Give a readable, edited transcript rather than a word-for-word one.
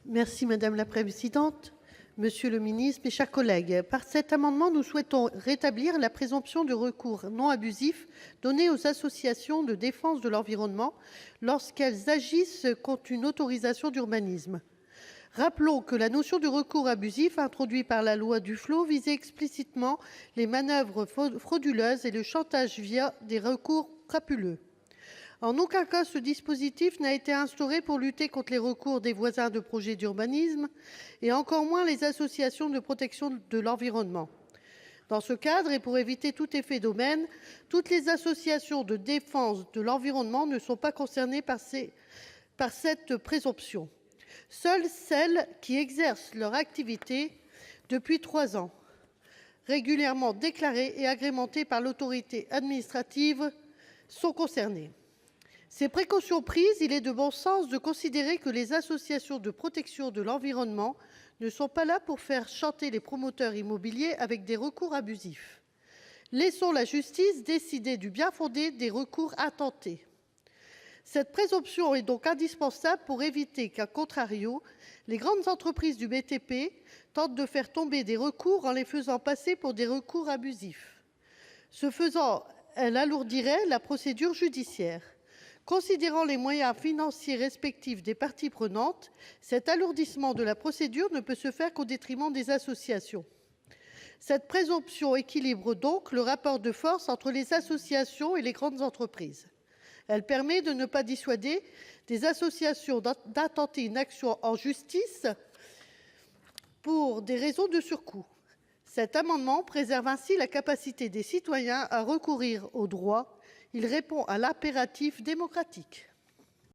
Merci madame la présidente, monsieur le ministre, mes chers collègues. Par cet amendement, nous souhaitons rétablir la présomption de recours non abusif donnée aux associations de défense de l'environnement lorsqu'elles agissent contre une autorisation d'urbanisme. Rappelons que la notion de recours abusif, introduite par la loi Duflot, visait explicitement les manœuvres frauduleuses et le chantage via des recours crapuleux. En aucun cas, ce dispositif n'a été instauré pour lutter contre les recours des voisins de projets d'urbanisme, et encore moins les associations de protection de l'environnement. Dans ce cadre, et pour éviter tout effet d'aubaine, toutes les associations de défense de l'environnement ne sont pas concernées par cette présomption. Seules celles qui exercent leur activité depuis 3 ans, régulièrement déclarées et agrémentées par l'autorité administrative, sont concernées. Ces précautions prises, il est de bon sens de considérer que les associations de protection de l'environnement ne sont pas là pour faire chanter les promoteurs immobiliers avec des recours abusifs. Laissons la justice décider du bien-fondé des recours intentés. Cette présomption est donc indispensable pour éviter qu'à contrario, les grandes entreprises du BTP tentent de faire tomber des recours en les faisant passer pour des recours abusifs. Ce faisant, elles alourdiraient la procédure judiciaire. Considérant les moyens financiers respectifs des parties prenantes, cet alourdissement de la procédure ne peut se faire qu'au détriment des associations. Cette présomption équilibre donc le rapport de force entre les associations et les grandes entreprises. Elle permet de ne pas dissuader des associations d'intenter une action en justice pour des raisons de surcoût. Cet amendement préserve ainsi la capacité des citoyens à recourir au droit. Il répond à l'impératif démocratique.